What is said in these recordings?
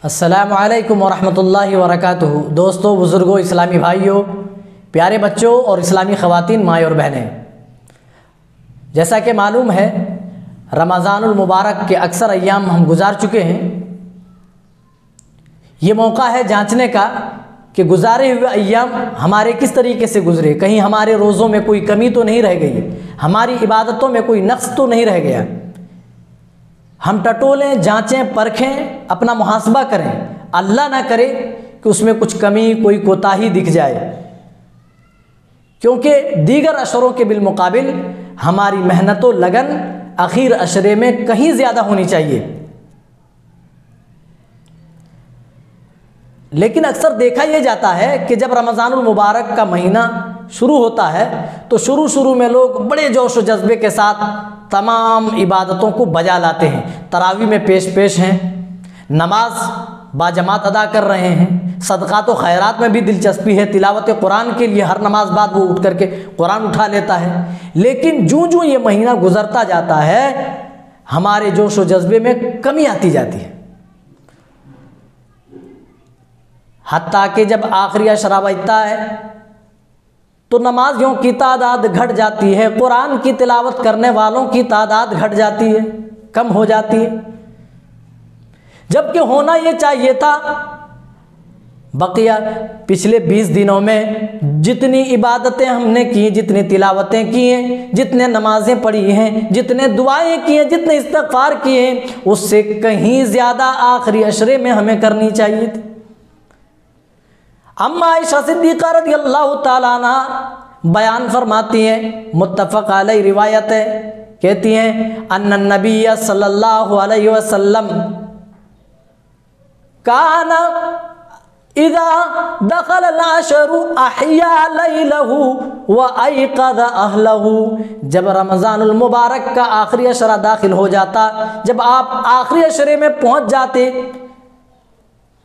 अस्सलामु अलैकुम वरहमतुल्लाहि वबरकातुहू। दोस्तों, बुज़ुर्गों, इस्लामी भाइयों, प्यारे बच्चों और इस्लामी ख़वातीन, माएँ और बहनें, जैसा कि मालूम है रमज़ानुल मुबारक के अक्सर अय्याम हम गुजार चुके हैं। ये मौका है जांचने का कि गुजारे हुए अय्याम हमारे किस तरीके से गुजरे। कहीं हमारे रोज़ों में कोई कमी तो नहीं रह गई, हमारी इबादतों में कोई नक्स तो नहीं रह गया। हम टटोलें, जांचें, परखें, अपना मुहासबा करें। अल्लाह ना करे कि उसमें कुछ कमी, कोई कोताही दिख जाए, क्योंकि दीगर अशरों के बिलमुकाबिल हमारी मेहनत व लगन आखिर अशरे में कहीं ज़्यादा होनी चाहिए। लेकिन अक्सर देखा यह जाता है कि जब रमज़ानुल मुबारक का महीना शुरू होता है तो शुरू में लोग बड़े जोश व जज्बे के साथ तमाम इबादतों को बजा लाते हैं। तरावी में पेश हैं, नमाज बाजमात अदा कर रहे हैं, सदक़ात व खैरात में भी दिलचस्पी है, तिलावत कुरान के लिए हर नमाज बाद वो उठ करके कुरान उठा लेता है। लेकिन जूं ये महीना गुजरता जाता है हमारे जोश व जज्बे में कमी आती जाती है, हत्ता कि जब आखिरी अशरा बजता है तो नमाजियों की तादाद घट जाती है, कुरान की तिलावत करने वालों की तादाद घट जाती है, कम हो जाती है। जबकि होना ये चाहिए था बकिया पिछले 20 दिनों में जितनी इबादतें हमने की, जितनी तिलावतें की हैं, जितने नमाजें पढ़ी हैं, जितने दुआएं की हैं, जितने इस्तग़फ़ार किए हैं, उससे कहीं ज़्यादा आखिरी अशरे में हमें करनी चाहिए थी। अम्मा आयशा सिद्दीक़ा रज़ियल्लाहु ताला अन्हा बयान फरमाती हैं, मुत्तफ़क़ अलैहि रिवायत है, कहती हैं अन्नन नबिय्य सल्लल्लाहु अलैहि वसल्लम काना इज़ा दख़ल अल-अशरु अहया लैलहु व अयक़ज़ अहलहु। जब रमज़ानुल मुबारक का आखिरी अशरा दाखिल हो जाता, जब आप आखिरी अशरे में पहुँच जाते,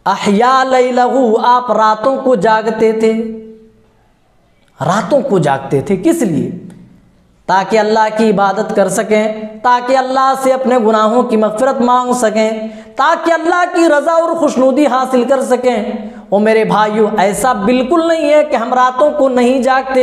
अहया लैलहु, आप रातों को जागते थे। रातों को जागते थे किस लिए? ताकि अल्लाह की इबादत कर सकें, ताकि अल्लाह से अपने गुनाहों की मग़फ़िरत मांग सकें, ताकि अल्लाह की रज़ा और खुशनुदी हासिल कर सकें। ओ मेरे भाइयों, ऐसा बिल्कुल नहीं है कि हम रातों को नहीं जागते,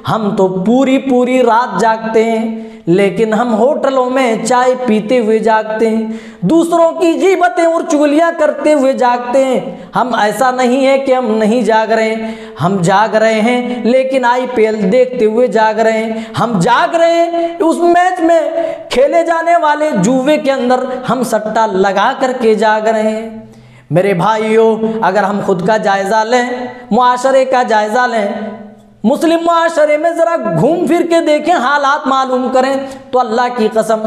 हम तो पूरी रात जागते हैं। लेकिन हम होटलों में चाय पीते हुए जागते हैं, दूसरों की ग़ीबतें और चुगलियाँ करते हुए जागते हैं। हम ऐसा नहीं है कि हम नहीं जाग रहे हैं, हम जाग रहे हैं, लेकिन IPL देखते हुए जाग रहे हैं। हम जाग रहे हैं, उस मैच में खेले जाने वाले जुए के अंदर हम सट्टा लगा करके जाग रहे हैं। मेरे भाइयों, अगर हम खुद का जायज़ा लें, मुआशरे का जायज़ा लें, मुस्लिम मुआशरे में ज़रा घूम फिर के देखें, हालात मालूम करें, तो अल्लाह की कसम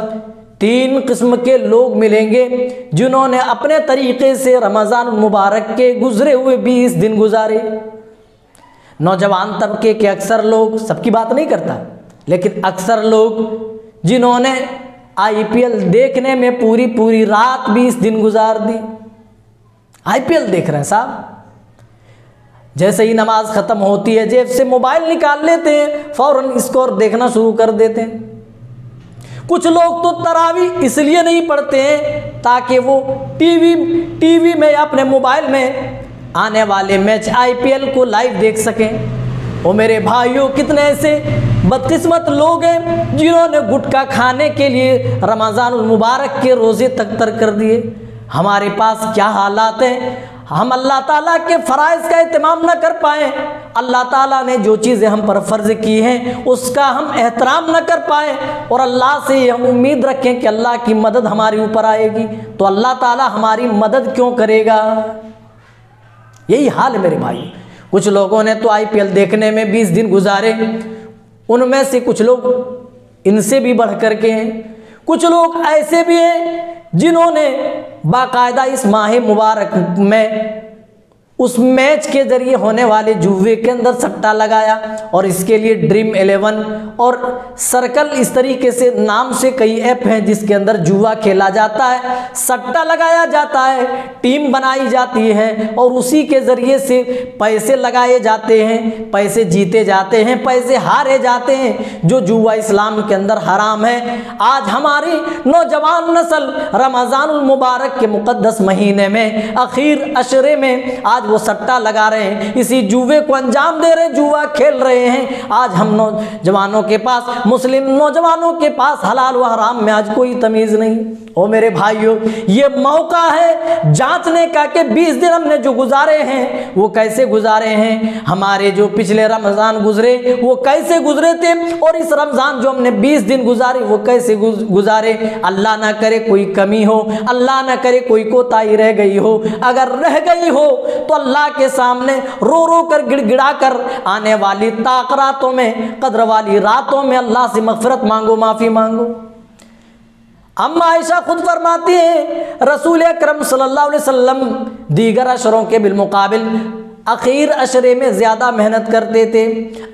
3 किस्म के लोग मिलेंगे जिन्होंने अपने तरीक़े से रमज़ान मुबारक के गुज़रे हुए 20 दिन गुजारे। नौजवान तबके के अक्सर लोग, सबकी बात नहीं करता, लेकिन अक्सर लोग जिन्होंने IPL देखने में पूरी रात 20 दिन गुजार दी। IPL देख रहे हैं साहब, जैसे ही नमाज ख़त्म होती है जेब से मोबाइल निकाल लेते हैं, फ़ौरन स्कोर देखना शुरू कर देते हैं। कुछ लोग तो तरावी इसलिए नहीं पढ़ते हैं ताकि वो टीवी में या अपने मोबाइल में आने वाले मैच IPL को लाइव देख सकें। ओ मेरे भाइयों, कितने ऐसे बदकिस्मत लोग हैं जिन्होंने गुटखा खाने के लिए रमज़ानुल मुबारक के रोज़े तक तर कर दिए। हमारे पास क्या हालात हैं, हम अल्लाह ताला के फ़राइज़ का एहतमाम न कर पाएँ, अल्लाह ताला ने जो चीज़ें हम पर फ़र्ज़ की हैं उसका हम एहतराम न कर पाएँ, और अल्लाह से हम उम्मीद रखें कि अल्लाह की मदद हमारे ऊपर आएगी, तो अल्लाह ताला हमारी मदद क्यों करेगा? यही हाल है मेरे भाई। कुछ लोगों ने तो IPL देखने में 20 दिन गुजारे, उनमें से कुछ लोग इनसे भी बढ़ कर के हैं। कुछ लोग ऐसे भी हैं जिन्होंने बाकायदा इस माह मुबारक में उस मैच के जरिए होने वाले जुए के अंदर सट्टा लगाया, और इसके लिए ड्रीम 11 और सर्कल इस तरीके से नाम से कई ऐप हैं जिसके अंदर जुआ खेला जाता है, सट्टा लगाया जाता है, टीम बनाई जाती है और उसी के जरिए से पैसे लगाए जाते हैं, पैसे जीते जाते हैं, पैसे हारे जाते हैं, जो जुआ इस्लाम के अंदर हराम है। आज हमारी नौजवान नस्ल रमज़ानुल मुबारक के मुक़द्दस महीने में आखिर अशरे में आज वो सट्टा लगा रहे हैं, इसी जुए को अंजाम दे रहे हैं, जुआ खेल रहे हैं। आज हम नौजवानों के पास, मुस्लिम नौजवानों के पास हलाल व हराम में आज कोई तमीज़ नहीं। ओ मेरे भाइयों, ये मौका है जांचने का कि 20 दिन हमने जो गुजारे हैं वो कैसे गुजारे हैं, हमारे जो पिछले रमज़ान गुजरे वो कैसे गुजरे थे, और इस रमज़ान जो हमने 20 दिन गुजारे वो कैसे गुजारे। अल्लाह ना करे कोई कमी हो, अल्लाह ना करे कोई कोताही रह गई हो, अगर रह गई हो तो अल्लाह के सामने रो रो कर गिड़गिड़ा कर आने वाली ताक़रातों में, कद्र वाली रातों में अल्लाह से मग़फ़िरत मांगो, माफ़ी मांगो। अम्मा आयशा खुद फरमाती हैं रसूल अकरम सल्लल्लाहु अलैहि वसल्लम दीगर अशरों के बिलमुकाबिल आखिर अशरे में ज़्यादा मेहनत करते थे।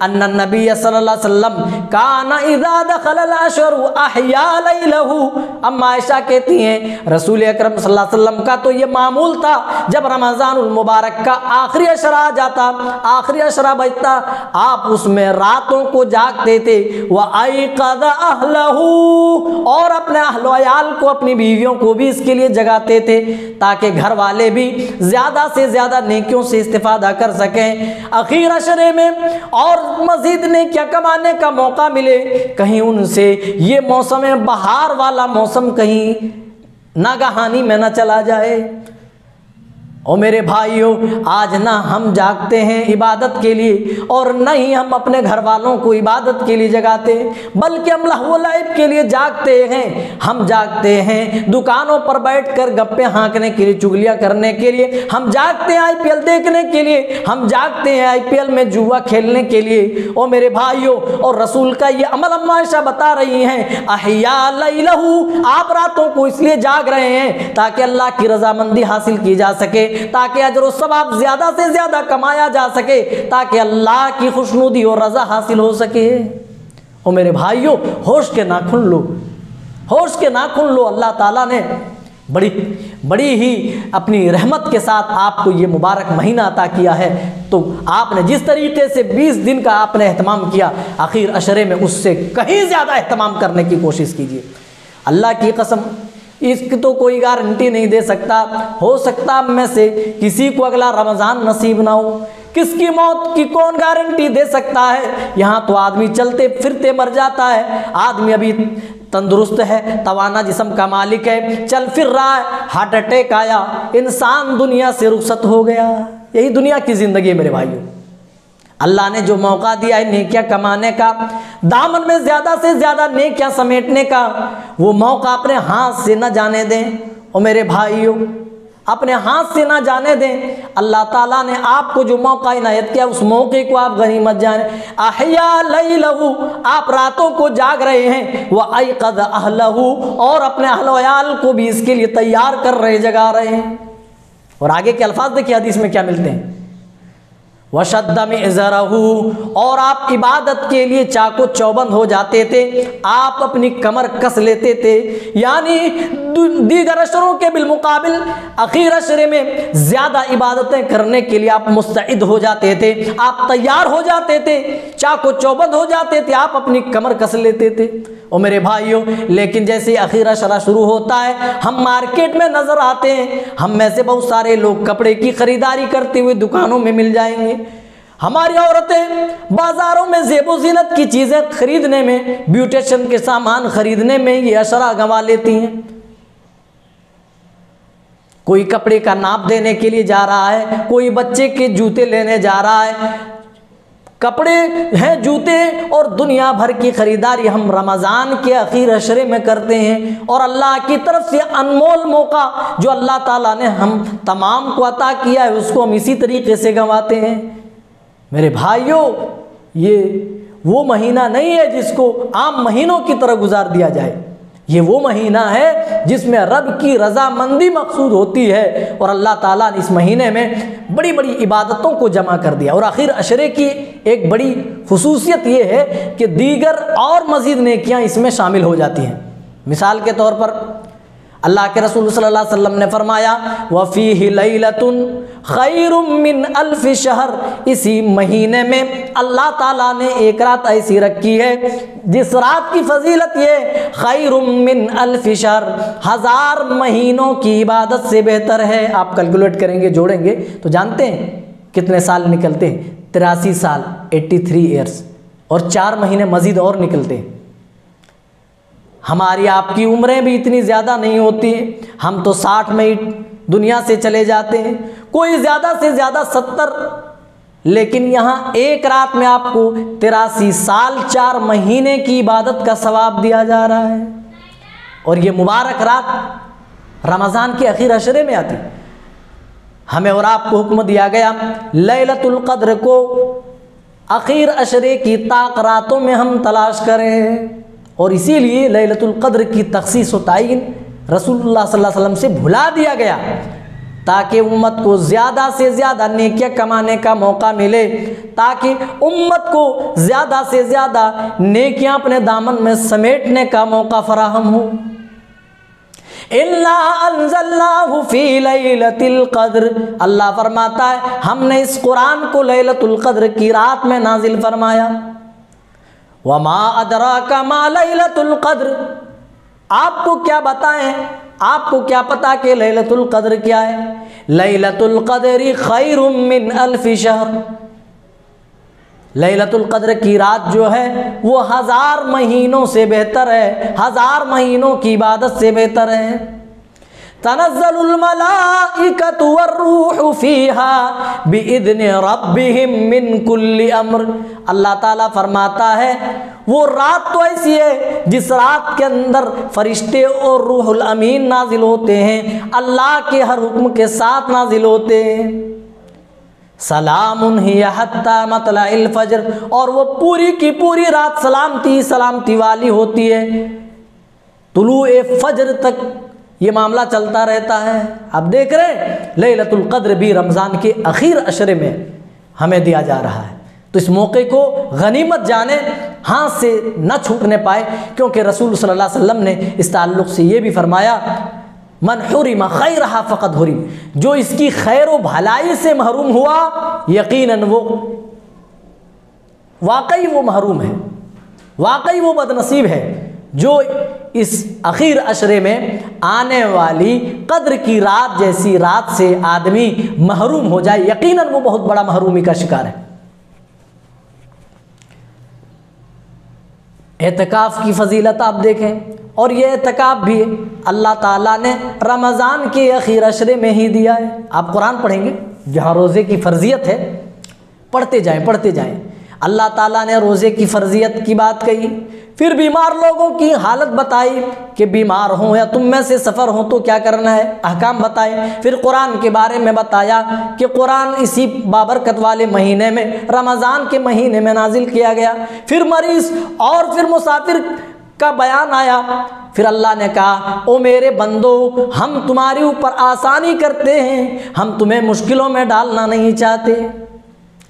अन्ना नबी सल्लल्लाहु अलैहि वसल्लम काना इज़ा दखलल अशरु अहया लैलहु। अम्मा आयशा कहती हैं रसूल अकरम सल्लल्लाहु अलैहि वसल्लम का तो ये मामूल था, जब रमज़ानुल मुबारक का आखिरी अशरा आ जाता, आखिरी अशरा बजता, आप उसमें रातों को जागते थे। व अयक़ज़ अहलहु, और अपने अहल अयाल को, अपनी बीवियों को भी इसके लिए जगाते थे ताकि घर वाले भी ज़्यादा से ज़्यादा नेकियों से इस्तिफ़ादा कर सकें आखिर अशरे में, और मजीद ने क्या कमाने का मौका मिले। कहीं उनसे ये मौसम बहार वाला मौसम कहीं नागहानी में न चला जाए। और मेरे भाइयों, आज ना हम जागते हैं इबादत के लिए और न ही हम अपने घर वालों को इबादत के लिए जगाते हैं, बल्कि हम लहव लाइब के लिए जागते हैं। हम जागते हैं दुकानों पर बैठकर गप्पे हाँकने के लिए, चुगलियाँ करने के लिए, हम जागते हैं IPL देखने के लिए, हम जागते हैं IPL में जुआ खेलने के लिए। और मेरे भाइयों, और रसूल का ये अमल अम्मा आयशा बता रही हैं अहया लैलहु, आप रातों को इसलिए जाग रहे हैं ताकि अल्लाह की रजामंदी हासिल की जा सके, ताकि अजर सवाब ज्यादा से ज्यादा कमाया जा सके, ताकि अल्लाह की खुशनुदी और रजा हासिल हो सके। और मेरे भाइयों, होश के नाखून लो, होश के नाखून लो। अल्लाह ताला ने बड़ी ही अपनी रहमत के साथ आपको ये मुबारक महीना अता किया है, तो आपने जिस तरीके से 20 दिन का आपने एहतमाम किया, आखिर अशरे में उससे कहीं ज़्यादा एहतमाम करने की कोशिश कीजिए। अल्लाह की कसम, इसकी तो कोई गारंटी नहीं दे सकता, हो सकता में से किसी को अगला रमज़ान नसीब ना हो, किसकी मौत की कौन गारंटी दे सकता है। यहाँ तो आदमी चलते फिरते मर जाता है, आदमी अभी तंदुरुस्त है, तवाना जिस्म का मालिक है, चल फिर रहा है, हार्ट अटैक आया, इंसान दुनिया से रुखसत हो गया। यही दुनिया की ज़िंदगी है मेरे भाइयों। अल्लाह ने जो मौका दिया है नेकियां कमाने का, दामन में ज़्यादा से ज़्यादा नेकियां समेटने का, वो मौका अपने हाथ से न जाने दें। और मेरे भाइयों, अपने हाथ से ना जाने दें। अल्लाह ताला ने आपको जो मौका इनायत किया, उस मौके को आप गनीमत जाने। अहया लैलहु, आप रातों को जाग रहे हैं, व अयक़ज़ अहलहु, और अपने अहल अयाल को भी इसके लिए तैयार कर रहे, जगा रहे हैं। और आगे के अल्फाज देखिए हदीस में क्या मिलते हैं, वशद्द मिज़रहु, और आप इबादत के लिए चाको चौबंद हो जाते थे, आप अपनी कमर कस लेते थे। यानी दीगर अशरों के बिलमुकाबिल आखिर अशरे में ज़्यादा इबादतें करने के लिए आप मुस्तइद हो जाते थे, आप तैयार हो जाते थे, चाको चौबंद हो जाते थे, आप अपनी कमर कस लेते थे। और मेरे भाइयों, लेकिन जैसे आखिर अशरा शुरू होता है, हम मार्केट में नज़र आते हैं, हम में से बहुत सारे लोग कपड़े की ख़रीदारी करते हुए दुकानों में मिल जाएंगे। हमारी औरतें बाज़ारों में ज़ेबो ज़ीनत की चीज़ें खरीदने में, ब्यूटिशियन के सामान खरीदने में ये अशरा गंवा लेती हैं। कोई कपड़े का नाप देने के लिए जा रहा है, कोई बच्चे के जूते लेने जा रहा है, कपड़े हैं, जूते और दुनिया भर की ख़रीदारी हम रमज़ान के आखिर अशरे में करते हैं। और अल्लाह की तरफ से अनमोल मौका जो अल्लाह ताला ने हम तमाम को अता किया है, उसको हम इसी तरीके से गंवाते हैं। मेरे भाइयों, ये वो महीना नहीं है जिसको आम महीनों की तरह गुजार दिया जाए। ये वो महीना है जिसमें रब की रज़ामंदी मकसूद होती है, और अल्लाह ताला ने इस महीने में बड़ी बड़ी इबादतों को जमा कर दिया। और आखिर अशरे की एक बड़ी खुसूसियत ये है कि दीगर और मज़ीद नेकियां इसमें शामिल हो जाती हैं। मिसाल के तौर पर अल्लाह के रसूल सल्लल्लाहु अलैहि वसल्लम ने फरमाया वफ़ीहि लैलतुन खैरुम मिन अल्फ़ि शहर, इसी महीने में अल्लाह ताला ने एक रात ऐसी रखी है जिस रात की फजीलत ये खैरुम मिन अल्फ़ि शहर, 1000 महीनों की इबादत से बेहतर है। आप कैलकुलेट करेंगे, जोड़ेंगे तो जानते हैं कितने साल निकलते हैं? 83 साल, 83 ईयर्स, और 4 महीने मज़ीद और निकलते हैं। हमारी आपकी उम्रें भी इतनी ज़्यादा नहीं होती हैं, हम तो 60 में ही दुनिया से चले जाते हैं, कोई ज़्यादा से ज़्यादा 70, लेकिन यहाँ एक रात में आपको 83 साल 4 महीने की इबादत का सवाब दिया जा रहा है। और ये मुबारक रात रमज़ान के आखिर अशरे में आती। हमें और आपको हुक्म दिया गया लैलतुल क़द्र को आखिर अशरे की ताक रातों में हम तलाश करें, और इसीलिए लैलतुल क़द्र की तख़सीस व तयीन रसूलुल्लाह सल्लल्लाहु अलैहि वसल्लम से भुला दिया गया, ताकि उम्मत को ज़्यादा से ज़्यादा नेकियां कमाने का मौका मिले, ताकि उम्मत को ज़्यादा से ज़्यादा नेकियां अपने दामन में समेटने का मौका फराहम हो। इन्ना अंज़लनाहु फ़ी लैलतिल क़द्र, अल्लाह फरमाता है हमने इस कुरान को लैलतुल क़द्र की रात में नाजिल फरमाया। वमा अदराका मा लैलतुल क़द्र, आपको क्या बताएं, आपको क्या पता कि लैलतुल क़द्र क्या है? लैलतुल क़द्रि खैरुम मिन अल्फ़ि शहर, लैलतुल क़द्र की रात जो है वो 1000 महीनों से बेहतर है, 1000 महीनों की इबादत से बेहतर है। तनज़्ज़लुल मलाइकतु वर्रूहु फ़ीहा बिइज़्नि रब्बिहिम मिन कुल्लि अम्र, अल्लाह ताला फरमाता है वो रात तो ऐसी है जिस रात के अंदर फरिश्ते और रूहुल अमीन नाजिल होते हैं, अल्लाह के हर हुक्म के साथ नाजिल होते हैं। सलामुन हिया हत्ता मतलइल फजर, और वो पूरी की पूरी रात सलामती सलामती वाली होती है, तुलूए फजर तक ये मामला चलता रहता है। आप देख रहे हैं लैलतुल क़द्र भी रमज़ान के आखिर अशरे में हमें दिया जा रहा है, तो इस मौके को गनीमत जाने, हाथ से न छूटने पाए, क्योंकि रसूल सल्लल्लाहु अलैहि वसल्लम ने इस ताल्लुक़ से ये भी फरमाया मन हुरिमा खैरहा फ़क़द हुरिम, जो इसकी खैर व भलाई से महरूम हुआ यकीनन वो वाकई वो महरूम है, वाकई वो बदनसीब है जो इस आखिर अशरे में आने वाली क़द्र की रात जैसी रात से आदमी महरूम हो जाए, यकीनन वो बहुत बड़ा महरूमी का शिकार है। एतकाफ़ की फजीलत आप देखें, और ये एतकाफ़ भी अल्लाह ताला ने रमज़ान के आखिर अशरे में ही दिया है। आप कुरान पढ़ेंगे जहाँ रोज़े की फ़र्जियत है, पढ़ते जाएं पढ़ते जाएं। अल्लाह ताला ने रोज़े की फ़र्जियत की बात कही, फिर बीमार लोगों की हालत बताई कि बीमार हों या तुम में से सफ़र हो तो क्या करना है, अहकाम बताए। फिर कुरान के बारे में बताया कि कुरान इसी बाबरकत वाले महीने में रमज़ान के महीने में नाजिल किया गया। फिर मरीज़ और फिर मुसाफिर का बयान आया। फिर अल्लाह ने कहा ओ मेरे बंदो, हम तुम्हारे ऊपर आसानी करते हैं, हम तुम्हें मुश्किलों में डालना नहीं चाहते,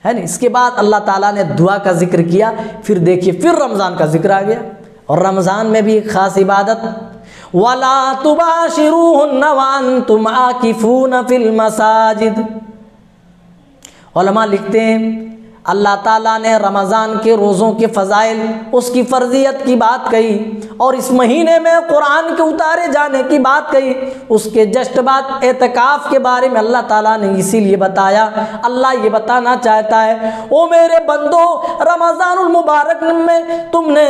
है ना। इसके बाद अल्लाह ताला ने दुआ का जिक्र किया, फिर देखिए फिर रमज़ान का जिक्र आ गया। और रमज़ान में भी एक ख़ास इबादत, वला तुबाशिरूहुन्ना व अंतुम आकिफून फिल मसाजिद। उलमा लिखते हैं अल्लाह ताला ने रमज़ान के रोज़ों के फ़ज़ाइल, उसकी फ़र्जियत की बात कही, और इस महीने में कुरान के उतारे जाने की बात कही। उसके जस्ट बाद एतकाफ़ के बारे में अल्लाह ताला ने इसीलिए बताया, अल्लाह ये बताना चाहता है ओ मेरे बंदो, रमज़ानुल मुबारक में तुमने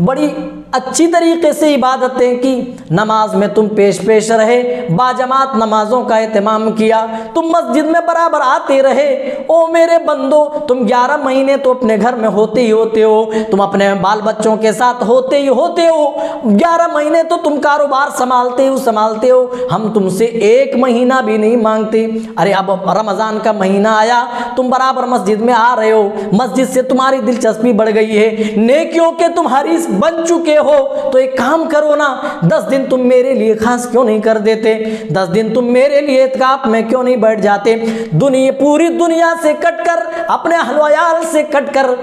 बड़ी अच्छी तरीके से इबादतें की, नमाज में तुम पेश पेश रहे, बाजमात नमाज़ों का एहतमाम किया, तुम मस्जिद में बराबर आते रहे। ओ मेरे बंदो, तुम 11 महीने तो अपने घर में होते ही होते हो, तुम अपने बाल बच्चों के साथ होते ही होते हो, 11 महीने तो तुम कारोबार संभालते हो, हम तुमसे 1 महीना भी नहीं मांगते। अरे अब रमज़ान का महीना आया, तुम बराबर मस्जिद में आ रहे हो, मस्जिद से तुम्हारी दिलचस्पी बढ़ गई है, नेकियों के तुम हरीस बन चुके हो तो एक काम करो ना, 10 दिन तुम मेरे लिए खास क्यों नहीं कर देते, 10 दिन तुम मेरे लिए इत्काफ में क्यों नहीं बैठ जाते, पूरी दुनिया से कटकर, अपने अहल वयाल से कटकर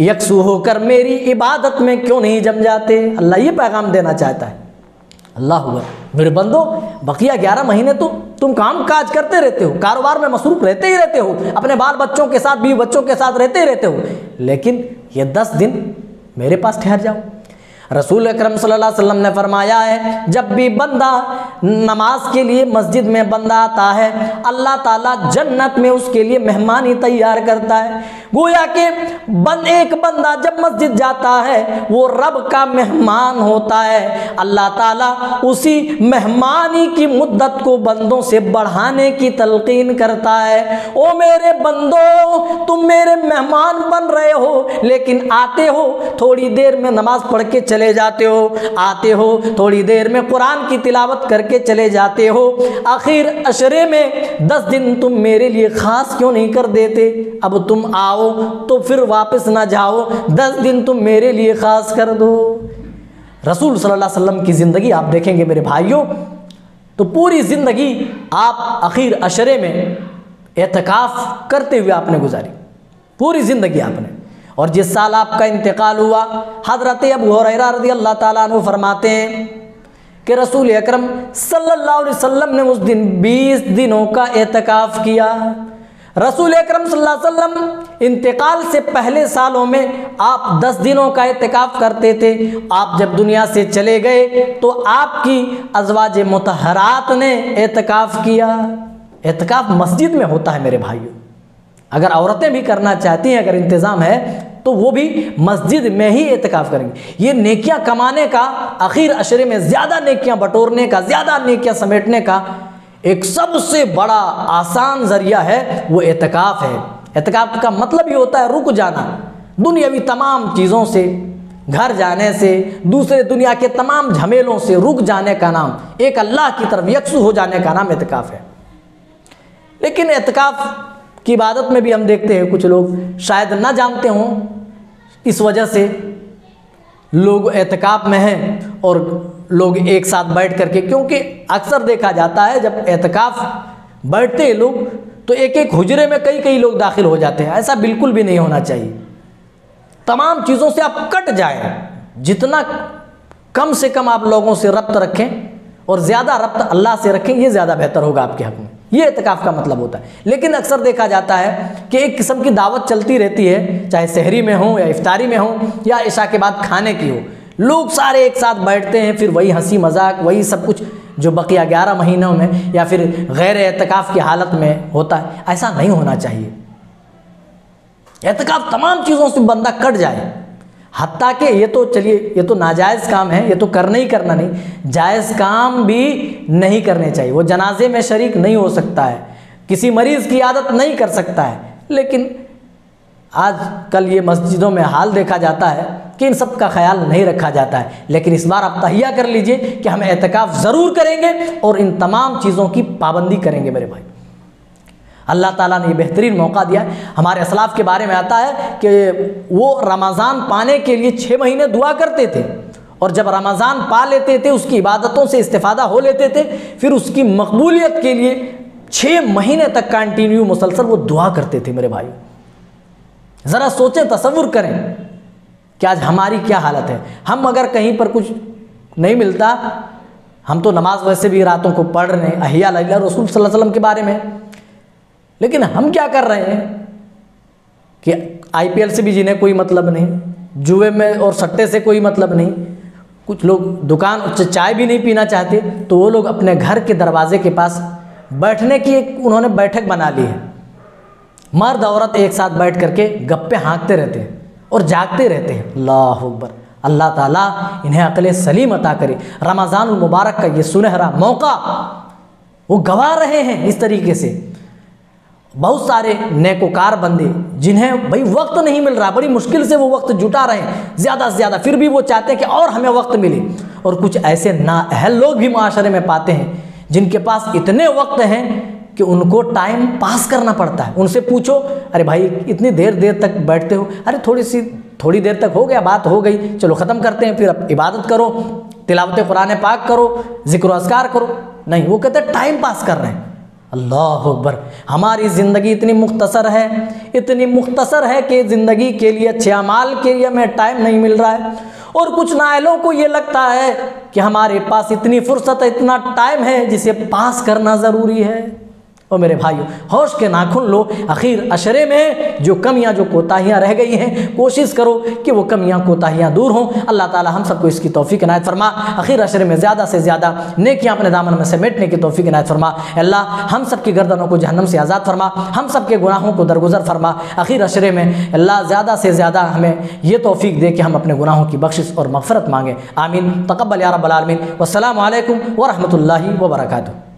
यकसू होकर मेरी इबादत में क्यों नहीं जम जाते। अल्लाह ये पैगाम देना चाहता है। अल्लाह हुआ मेरे बंदो, बकिया 11 महीने तो तुम काम काज करते रहते हो, कारोबार में मसरूफ रहते ही रहते हो, अपने बाल बच्चों के साथ, बीवी बच्चों के साथ रहते ही रहते हो, लेकिन ये 10 दिन मेरे पास ठहर जाओ। रसूल अकरम सल्लल्लाहु अलैहि वसल्लम ने फरमाया है, जब भी बंदा नमाज के लिए मस्जिद में बंदा आता है, अल्लाह ताला जन्नत में उसके लिए मेहमानी तैयार करता है। गोया कि एक बंदा जब मस्जिद जाता है वो रब का मेहमान होता है। अल्लाह ताला उसी मेहमानी की मुद्दत को बंदों से बढ़ाने की तलकीन करता है। ओ मेरे बंदो, तुम मेरे मेहमान बन रहे हो, लेकिन आते हो थोड़ी देर में नमाज पढ़ के चले जाते हो, आते हो थोड़ी देर में कुरान की तिलावत करके चले जाते हो, आखिर अशरे में 10 दिन तुम मेरे लिए खास क्यों नहीं कर देते। अब तुम आओ तो फिर वापस ना जाओ, 10 दिन तुम मेरे लिए खास कर दो। रसूल सल्लल्लाहु अलैहि वसल्लम की ज़िंदगी आप देखेंगे मेरे भाइयों, तो पूरी ज़िंदगी आप आखिर अशरे में एतकाफ़ करते हुए आपने गुजारी, पूरी ज़िंदगी आपने। और जिस साल आपका इंतकाल हुआ, हज़रत अबू हुरैरा रज़ियल्लाहु ताला अन्हु फरमाते हैं कि रसूल अकरम सल्लल्लाहु अलैहि वसल्लम ने उस दिन 20 दिनों का एतकाफ़ किया। रसूल अकरम सल्लल्लाहु अलैहि वसल्लम इंतकाल से पहले सालों में आप 10 दिनों का एतकाफ़ करते थे। आप जब दुनिया से चले गए तो आपकी अज़वाज मुतहरात ने एतकाफ़ किया। एतकाफ़ मस्जिद में होता है मेरे भाइयों, अगर औरतें भी करना चाहती हैं, अगर इंतज़ाम है तो वो भी मस्जिद में ही एतकाफ़ करेंगे। ये नेकियां कमाने का, आखिर अशरे में ज़्यादा नेकियां बटोरने का, ज़्यादा नेकियां समेटने का एक सबसे बड़ा आसान ज़रिया है, वो एतकाफ़ है। एतकाफ़ का मतलब ये होता है रुक जाना, दुनियावी तमाम चीज़ों से, घर जाने से, दूसरे दुनिया के तमाम झमेलों से रुक जाने का नाम, एक अल्लाह की तरफ यकसू हो जाने का नाम एतकाफ़ है। लेकिन एतकाफ़ की इबादत में भी हम देखते हैं कुछ लोग शायद ना जानते हों, इस वजह से लोग एतकाफ़ में हैं और लोग एक साथ बैठ करके, क्योंकि अक्सर देखा जाता है जब एतकाफ़ बैठते हैं लोग तो एक एक हुजरे में कई कई लोग दाखिल हो जाते हैं। ऐसा बिल्कुल भी नहीं होना चाहिए। तमाम चीज़ों से आप कट जाएं, जितना कम से कम आप लोगों से रब्त रखें और ज़्यादा रब्त अल्लाह से रखें, ये ज़्यादा बेहतर होगा आपके हक़ में। ये एतकाफ़ का मतलब होता है। लेकिन अक्सर देखा जाता है कि एक किस्म की दावत चलती रहती है, चाहे सहरी में हो या इफ्तारी में हो या इशा के बाद खाने की हो, लोग सारे एक साथ बैठते हैं, फिर वही हंसी मजाक, वही सब कुछ जो बकिया 11 महीनों में या फिर गैर एतकाफ़ की हालत में होता है। ऐसा नहीं होना चाहिए। एतकाफ़ तमाम चीज़ों से बंदा कट जाए, हत्ता कि ये तो चलिए ये तो नाजायज़ काम है, ये तो करना ही करना नहीं, जायज़ काम भी नहीं करने चाहिए। वो जनाजे में शरीक नहीं हो सकता है, किसी मरीज़ की आदत नहीं कर सकता है। लेकिन आज कल ये मस्जिदों में हाल देखा जाता है कि इन सब का ख्याल नहीं रखा जाता है। लेकिन इस बार आप तहिया कर लीजिए कि हम एतकाफ़ ज़रूर करेंगे और इन तमाम चीज़ों की पाबंदी करेंगे मेरे भाई। अल्लाह ताला ने ये बेहतरीन मौका दिया। हमारे असलाफ़ के बारे में आता है कि वो रमज़ान पाने के लिए 6 महीने दुआ करते थे, और जब रमज़ान पा लेते थे उसकी इबादतों से इस्तिफ़ादा हो लेते थे, फिर उसकी मकबूलियत के लिए 6 महीने तक कंटिन्यू मुसलसल वो दुआ करते थे मेरे भाई। ज़रा सोचें, तसव्वुर करें कि आज हमारी क्या हालत है। हम अगर कहीं पर कुछ नहीं मिलता, हम तो नमाज वैसे भी रातों को पढ़ रहे हैं, अहिया लैला रसूल सल्लल्लाहु अलैहि वसल्लम के बारे में, लेकिन हम क्या कर रहे हैं कि IPL से भी जिन्हें कोई मतलब नहीं, जुए में और सट्टे से कोई मतलब नहीं, कुछ लोग दुकान चाय भी नहीं पीना चाहते तो वो लोग अपने घर के दरवाजे के पास बैठने की एक उन्होंने बैठक बना ली है। मर्द औरत एक साथ बैठ करके गप्पे हाँकते रहते हैं और जागते रहते हैं। अल्लाह अकबर। अल्लाह ताला इन्हें अक़ल सलीम अता करे। रमज़ानुल मुबारक का ये सुनहरा मौका वो गंवा रहे हैं इस तरीके से। बहुत सारे नेकोकार बंदे जिन्हें भाई वक्त नहीं मिल रहा, बड़ी मुश्किल से वो वक्त जुटा रहे हैं ज़्यादा से ज़्यादा, फिर भी वो चाहते हैं कि और हमें वक्त मिले। और कुछ ऐसे नाअहल लोग भी माशरे में पाते हैं जिनके पास इतने वक्त हैं कि उनको टाइम पास करना पड़ता है। उनसे पूछो, अरे भाई इतनी देर तक बैठते हो, अरे थोड़ी सी थोड़ी देर तक हो गया, बात हो गई, चलो ख़त्म करते हैं, फिर अब इबादत करो, तिलावत कुरान पाक करो, ज़िक्र अस्कार करो। नहीं, वो कहते हैं टाइम पास कर रहे हैं। अल्लाह अकबर। हमारी ज़िंदगी इतनी मुख्तसर है, इतनी मुख्तसर है कि ज़िंदगी के लिए, अच्छे अमाल के लिए हमें टाइम नहीं मिल रहा है। और कुछ नाइलों को ये लगता है कि हमारे पास इतनी फुर्सत है, इतना टाइम है जिसे पास करना ज़रूरी है। और मेरे भाइयों, होश के नाखून लो। आखिर अशरे में जो कमियां, जो कोताहियां रह गई हैं, कोशिश करो कि वो कमियां कोताहियां दूर हों। अल्लाह ताला हम सबको इसकी तौफीक इनायत फरमा। आखिर अशरे में ज़्यादा से ज़्यादा नेकियां अपने दामन में समेटने की तौफीक इनायत फरमा। अल्लाह हम सब की गर्दनों को जहन्नम से आज़ाद फरमा, हम सब के गुनाहों को दरगुजर फरमा। आखिर अशरे में अल्लाह ज़्यादा से ज़्यादा हमें ये तौफीक दे कि हम अपने गुनाहों की बख्शिश और मग़फ़िरत मांगें। आमीन। तक़ब्बल या रब्बल आलमीन। वस्सलामु अलैकुम व रहमतुल्लाहि व बरकातुहू।